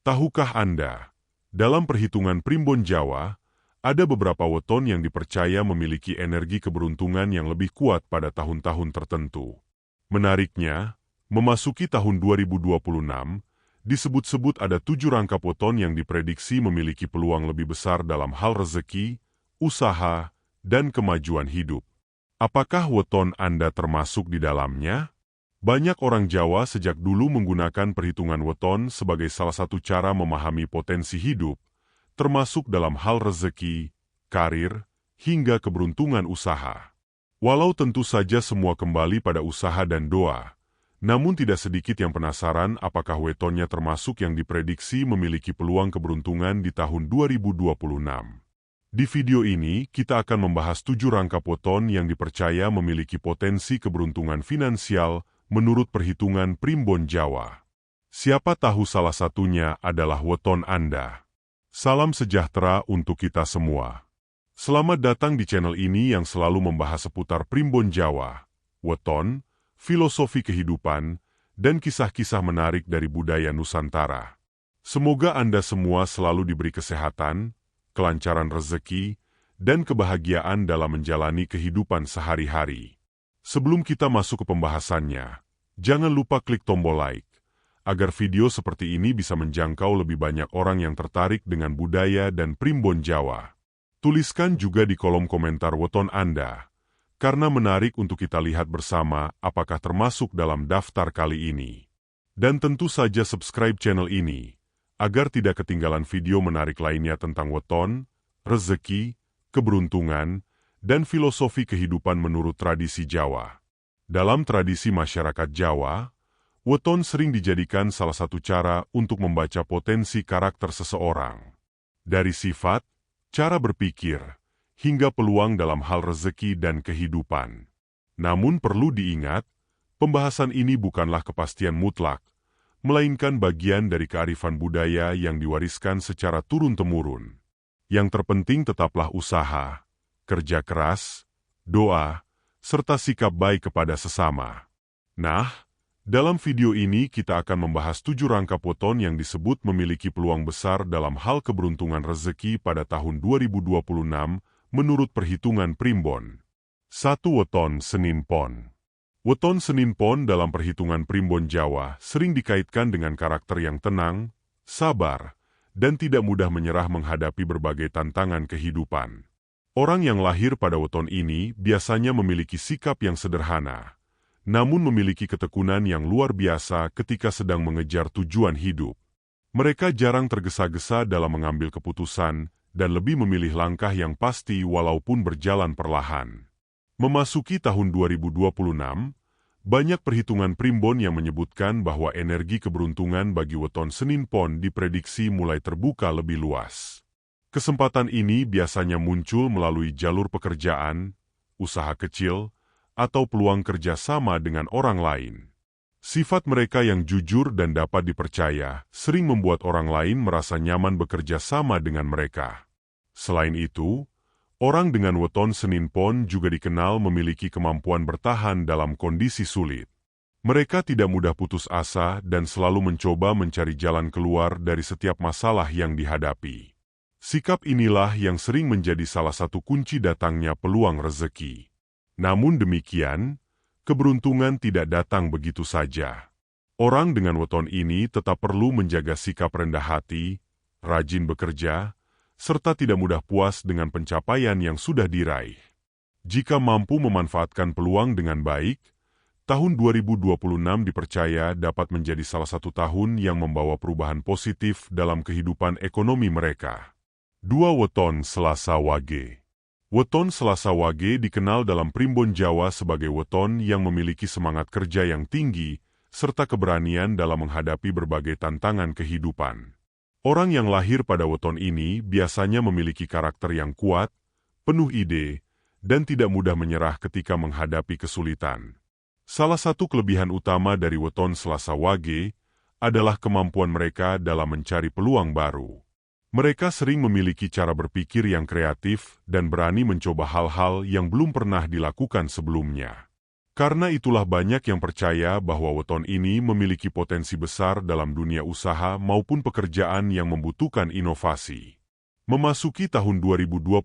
Tahukah Anda, dalam perhitungan primbon Jawa, ada beberapa weton yang dipercaya memiliki energi keberuntungan yang lebih kuat pada tahun-tahun tertentu. Menariknya, memasuki tahun 2026, disebut-sebut ada 7 rangkap weton yang diprediksi memiliki peluang lebih besar dalam hal rezeki, usaha, dan kemajuan hidup. Apakah weton Anda termasuk di dalamnya? Banyak orang Jawa sejak dulu menggunakan perhitungan weton sebagai salah satu cara memahami potensi hidup, termasuk dalam hal rezeki, karir, hingga keberuntungan usaha. Walau tentu saja semua kembali pada usaha dan doa, namun tidak sedikit yang penasaran apakah wetonnya termasuk yang diprediksi memiliki peluang keberuntungan di tahun 2026. Di video ini, kita akan membahas 7 rangkap weton yang dipercaya memiliki potensi keberuntungan finansial menurut perhitungan primbon Jawa. Siapa tahu salah satunya adalah weton Anda. Salam sejahtera untuk kita semua. Selamat datang di channel ini yang selalu membahas seputar primbon Jawa, weton, filosofi kehidupan, dan kisah-kisah menarik dari budaya Nusantara. Semoga Anda semua selalu diberi kesehatan, kelancaran rezeki, dan kebahagiaan dalam menjalani kehidupan sehari-hari. Sebelum kita masuk ke pembahasannya, jangan lupa klik tombol like, agar video seperti ini bisa menjangkau lebih banyak orang yang tertarik dengan budaya dan primbon Jawa. Tuliskan juga di kolom komentar weton Anda, karena menarik untuk kita lihat bersama apakah termasuk dalam daftar kali ini. Dan tentu saja subscribe channel ini, agar tidak ketinggalan video menarik lainnya tentang weton, rezeki, keberuntungan, dan filosofi kehidupan menurut tradisi Jawa. Dalam tradisi masyarakat Jawa, weton sering dijadikan salah satu cara untuk membaca potensi karakter seseorang. Dari sifat, cara berpikir, hingga peluang dalam hal rezeki dan kehidupan. Namun perlu diingat, pembahasan ini bukanlah kepastian mutlak, melainkan bagian dari kearifan budaya yang diwariskan secara turun-temurun. Yang terpenting tetaplah usaha, kerja keras, doa, serta sikap baik kepada sesama. Nah, dalam video ini kita akan membahas 7 rangkap weton yang disebut memiliki peluang besar dalam hal keberuntungan rezeki pada tahun 2026 menurut perhitungan primbon. 1. Weton Senin Pon. Weton Senin Pon dalam perhitungan primbon Jawa sering dikaitkan dengan karakter yang tenang, sabar, dan tidak mudah menyerah menghadapi berbagai tantangan kehidupan. Orang yang lahir pada weton ini biasanya memiliki sikap yang sederhana, namun memiliki ketekunan yang luar biasa ketika sedang mengejar tujuan hidup. Mereka jarang tergesa-gesa dalam mengambil keputusan dan lebih memilih langkah yang pasti walaupun berjalan perlahan. Memasuki tahun 2026, banyak perhitungan primbon yang menyebutkan bahwa energi keberuntungan bagi weton Senin Pon diprediksi mulai terbuka lebih luas. Kesempatan ini biasanya muncul melalui jalur pekerjaan, usaha kecil, atau peluang kerja sama dengan orang lain. Sifat mereka yang jujur dan dapat dipercaya sering membuat orang lain merasa nyaman bekerja sama dengan mereka. Selain itu, orang dengan weton Senin Pon juga dikenal memiliki kemampuan bertahan dalam kondisi sulit. Mereka tidak mudah putus asa dan selalu mencoba mencari jalan keluar dari setiap masalah yang dihadapi. Sikap inilah yang sering menjadi salah satu kunci datangnya peluang rezeki. Namun demikian, keberuntungan tidak datang begitu saja. Orang dengan weton ini tetap perlu menjaga sikap rendah hati, rajin bekerja, serta tidak mudah puas dengan pencapaian yang sudah diraih. Jika mampu memanfaatkan peluang dengan baik, tahun 2026 dipercaya dapat menjadi salah satu tahun yang membawa perubahan positif dalam kehidupan ekonomi mereka. 2. Weton Selasa Wage. Weton Selasa Wage dikenal dalam primbon Jawa sebagai weton yang memiliki semangat kerja yang tinggi, serta keberanian dalam menghadapi berbagai tantangan kehidupan. Orang yang lahir pada weton ini biasanya memiliki karakter yang kuat, penuh ide, dan tidak mudah menyerah ketika menghadapi kesulitan. Salah satu kelebihan utama dari weton Selasa Wage adalah kemampuan mereka dalam mencari peluang baru. Mereka sering memiliki cara berpikir yang kreatif dan berani mencoba hal-hal yang belum pernah dilakukan sebelumnya. Karena itulah banyak yang percaya bahwa weton ini memiliki potensi besar dalam dunia usaha maupun pekerjaan yang membutuhkan inovasi. Memasuki tahun 2026,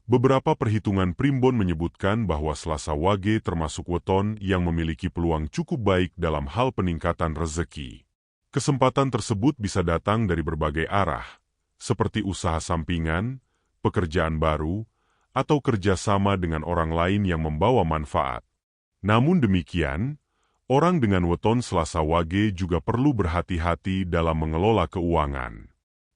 beberapa perhitungan primbon menyebutkan bahwa Selasa Wage termasuk weton yang memiliki peluang cukup baik dalam hal peningkatan rezeki. Kesempatan tersebut bisa datang dari berbagai arah, seperti usaha sampingan, pekerjaan baru, atau kerjasama dengan orang lain yang membawa manfaat. Namun demikian, orang dengan weton Selasa Wage juga perlu berhati-hati dalam mengelola keuangan.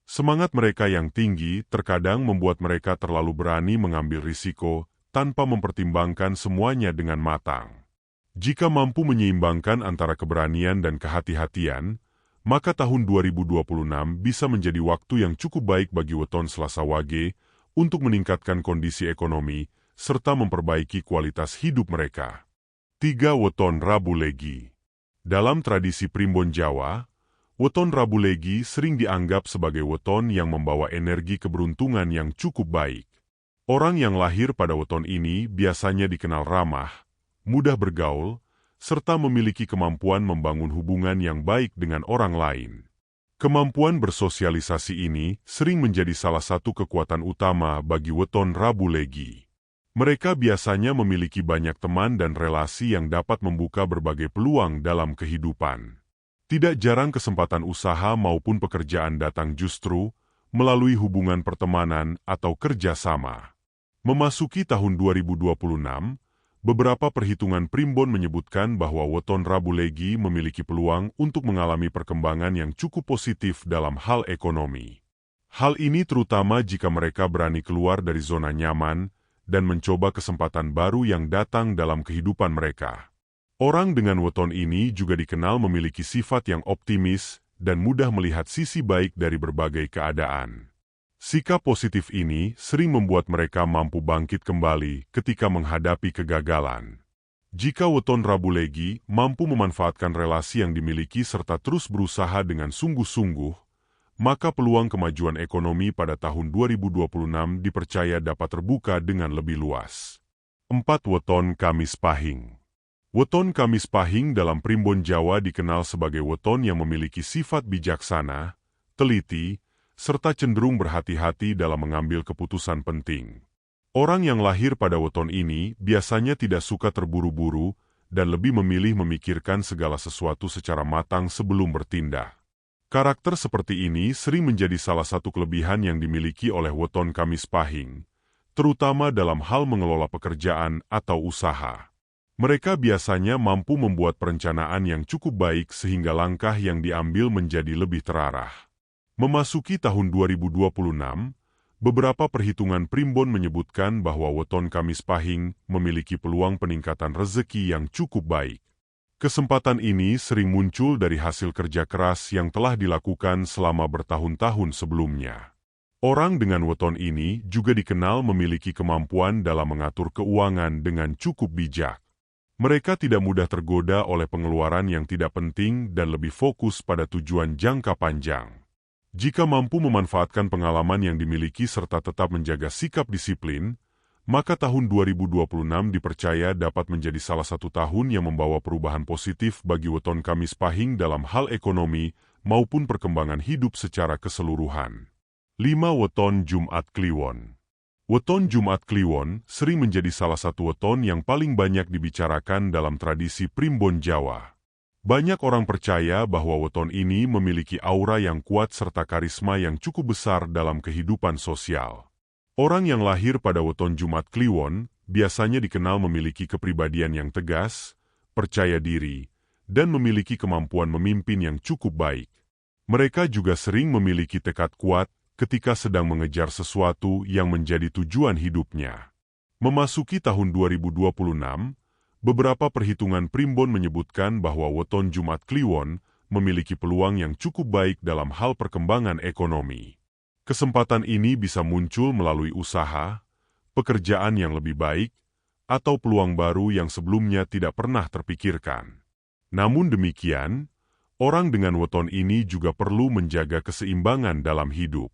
Semangat mereka yang tinggi terkadang membuat mereka terlalu berani mengambil risiko tanpa mempertimbangkan semuanya dengan matang. Jika mampu menyeimbangkan antara keberanian dan kehati-hatian, maka tahun 2026 bisa menjadi waktu yang cukup baik bagi weton Selasa Wage untuk meningkatkan kondisi ekonomi serta memperbaiki kualitas hidup mereka. 3. Weton Rabu Legi. Dalam tradisi primbon Jawa, weton Rabu Legi sering dianggap sebagai weton yang membawa energi keberuntungan yang cukup baik. Orang yang lahir pada weton ini biasanya dikenal ramah, mudah bergaul, serta memiliki kemampuan membangun hubungan yang baik dengan orang lain. Kemampuan bersosialisasi ini sering menjadi salah satu kekuatan utama bagi weton Rabu Legi. Mereka biasanya memiliki banyak teman dan relasi yang dapat membuka berbagai peluang dalam kehidupan. Tidak jarang kesempatan usaha maupun pekerjaan datang justru melalui hubungan pertemanan atau kerjasama. Memasuki tahun 2026, beberapa perhitungan primbon menyebutkan bahwa weton Rabu Legi memiliki peluang untuk mengalami perkembangan yang cukup positif dalam hal ekonomi. Hal ini terutama jika mereka berani keluar dari zona nyaman dan mencoba kesempatan baru yang datang dalam kehidupan mereka. Orang dengan weton ini juga dikenal memiliki sifat yang optimis dan mudah melihat sisi baik dari berbagai keadaan. Sikap positif ini sering membuat mereka mampu bangkit kembali ketika menghadapi kegagalan. Jika weton Rabu Legi mampu memanfaatkan relasi yang dimiliki serta terus berusaha dengan sungguh-sungguh, maka peluang kemajuan ekonomi pada tahun 2026 dipercaya dapat terbuka dengan lebih luas. 4. Weton Kamis Pahing. Weton Kamis Pahing dalam primbon Jawa dikenal sebagai weton yang memiliki sifat bijaksana, teliti, serta cenderung berhati-hati dalam mengambil keputusan penting. Orang yang lahir pada weton ini biasanya tidak suka terburu-buru dan lebih memilih memikirkan segala sesuatu secara matang sebelum bertindak. Karakter seperti ini sering menjadi salah satu kelebihan yang dimiliki oleh weton Kamis Pahing, terutama dalam hal mengelola pekerjaan atau usaha. Mereka biasanya mampu membuat perencanaan yang cukup baik sehingga langkah yang diambil menjadi lebih terarah. Memasuki tahun 2026, beberapa perhitungan primbon menyebutkan bahwa weton Kamis Pahing memiliki peluang peningkatan rezeki yang cukup baik. Kesempatan ini sering muncul dari hasil kerja keras yang telah dilakukan selama bertahun-tahun sebelumnya. Orang dengan weton ini juga dikenal memiliki kemampuan dalam mengatur keuangan dengan cukup bijak. Mereka tidak mudah tergoda oleh pengeluaran yang tidak penting dan lebih fokus pada tujuan jangka panjang. Jika mampu memanfaatkan pengalaman yang dimiliki serta tetap menjaga sikap disiplin, maka tahun 2026 dipercaya dapat menjadi salah satu tahun yang membawa perubahan positif bagi weton Kamis Pahing dalam hal ekonomi maupun perkembangan hidup secara keseluruhan. 5. Weton Jumat Kliwon. Weton Jumat Kliwon sering menjadi salah satu weton yang paling banyak dibicarakan dalam tradisi primbon Jawa. Banyak orang percaya bahwa weton ini memiliki aura yang kuat serta karisma yang cukup besar dalam kehidupan sosial. Orang yang lahir pada weton Jumat Kliwon biasanya dikenal memiliki kepribadian yang tegas, percaya diri, dan memiliki kemampuan memimpin yang cukup baik. Mereka juga sering memiliki tekad kuat ketika sedang mengejar sesuatu yang menjadi tujuan hidupnya. Memasuki tahun 2026, beberapa perhitungan primbon menyebutkan bahwa weton Jumat Kliwon memiliki peluang yang cukup baik dalam hal perkembangan ekonomi. Kesempatan ini bisa muncul melalui usaha, pekerjaan yang lebih baik, atau peluang baru yang sebelumnya tidak pernah terpikirkan. Namun demikian, orang dengan weton ini juga perlu menjaga keseimbangan dalam hidup.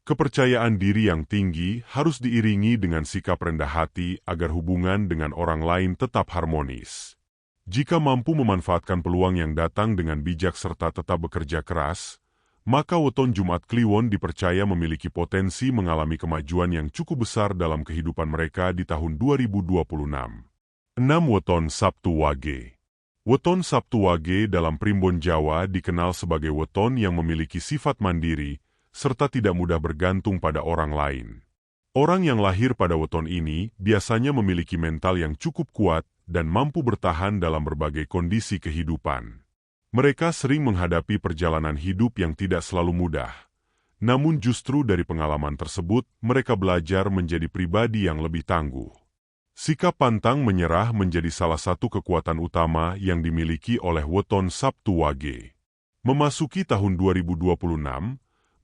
Kepercayaan diri yang tinggi harus diiringi dengan sikap rendah hati agar hubungan dengan orang lain tetap harmonis. Jika mampu memanfaatkan peluang yang datang dengan bijak serta tetap bekerja keras, maka weton Jumat Kliwon dipercaya memiliki potensi mengalami kemajuan yang cukup besar dalam kehidupan mereka di tahun 2026. 6. Weton Sabtu Wage. Weton Sabtu Wage dalam Primbon Jawa dikenal sebagai weton yang memiliki sifat mandiri, serta tidak mudah bergantung pada orang lain. Orang yang lahir pada weton ini biasanya memiliki mental yang cukup kuat dan mampu bertahan dalam berbagai kondisi kehidupan. Mereka sering menghadapi perjalanan hidup yang tidak selalu mudah. Namun justru dari pengalaman tersebut, mereka belajar menjadi pribadi yang lebih tangguh. Sikap pantang menyerah menjadi salah satu kekuatan utama yang dimiliki oleh weton Sabtu Wage. Memasuki tahun 2026,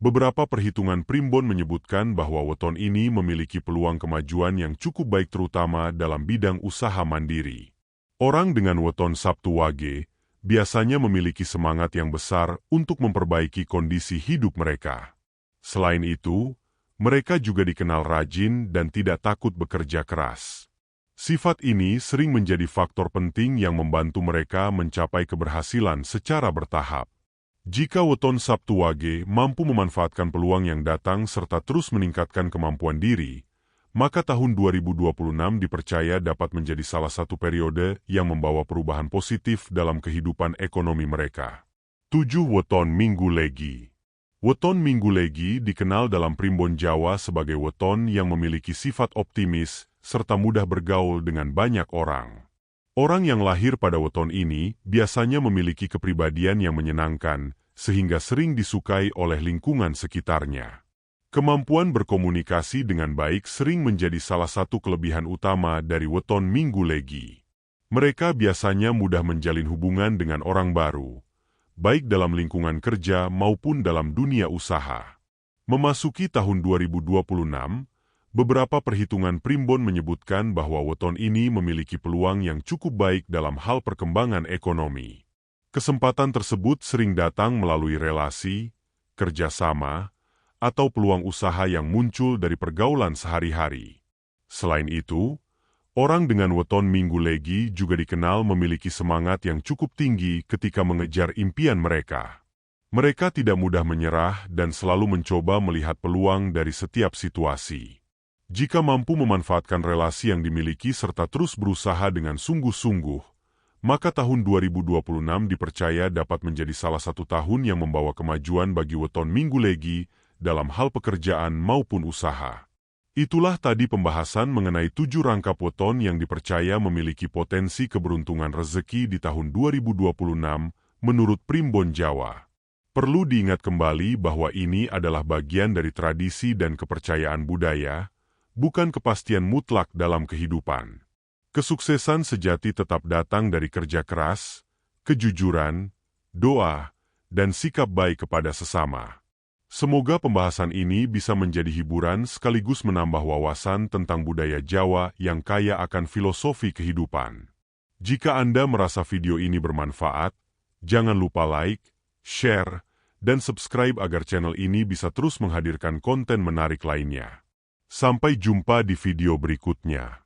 beberapa perhitungan primbon menyebutkan bahwa weton ini memiliki peluang kemajuan yang cukup baik terutama dalam bidang usaha mandiri. Orang dengan weton Sabtu Wage biasanya memiliki semangat yang besar untuk memperbaiki kondisi hidup mereka. Selain itu, mereka juga dikenal rajin dan tidak takut bekerja keras. Sifat ini sering menjadi faktor penting yang membantu mereka mencapai keberhasilan secara bertahap. Jika weton Sabtu Wage mampu memanfaatkan peluang yang datang serta terus meningkatkan kemampuan diri, maka tahun 2026 dipercaya dapat menjadi salah satu periode yang membawa perubahan positif dalam kehidupan ekonomi mereka. 7. Weton Minggu Legi. Weton Minggu Legi dikenal dalam Primbon Jawa sebagai weton yang memiliki sifat optimis serta mudah bergaul dengan banyak orang. Orang yang lahir pada weton ini biasanya memiliki kepribadian yang menyenangkan, sehingga sering disukai oleh lingkungan sekitarnya. Kemampuan berkomunikasi dengan baik sering menjadi salah satu kelebihan utama dari weton Minggu Legi. Mereka biasanya mudah menjalin hubungan dengan orang baru, baik dalam lingkungan kerja maupun dalam dunia usaha. Memasuki tahun 2026, beberapa perhitungan primbon menyebutkan bahwa weton ini memiliki peluang yang cukup baik dalam hal perkembangan ekonomi. Kesempatan tersebut sering datang melalui relasi, kerjasama, atau peluang usaha yang muncul dari pergaulan sehari-hari. Selain itu, orang dengan weton Minggu Legi juga dikenal memiliki semangat yang cukup tinggi ketika mengejar impian mereka. Mereka tidak mudah menyerah dan selalu mencoba melihat peluang dari setiap situasi. Jika mampu memanfaatkan relasi yang dimiliki serta terus berusaha dengan sungguh-sungguh, maka tahun 2026 dipercaya dapat menjadi salah satu tahun yang membawa kemajuan bagi weton Minggu Legi dalam hal pekerjaan maupun usaha. Itulah tadi pembahasan mengenai 7 rangkap weton yang dipercaya memiliki potensi keberuntungan rezeki di tahun 2026 menurut Primbon Jawa. Perlu diingat kembali bahwa ini adalah bagian dari tradisi dan kepercayaan budaya, bukan kepastian mutlak dalam kehidupan. Kesuksesan sejati tetap datang dari kerja keras, kejujuran, doa, dan sikap baik kepada sesama. Semoga pembahasan ini bisa menjadi hiburan sekaligus menambah wawasan tentang budaya Jawa yang kaya akan filosofi kehidupan. Jika Anda merasa video ini bermanfaat, jangan lupa like, share, dan subscribe agar channel ini bisa terus menghadirkan konten menarik lainnya. Sampai jumpa di video berikutnya.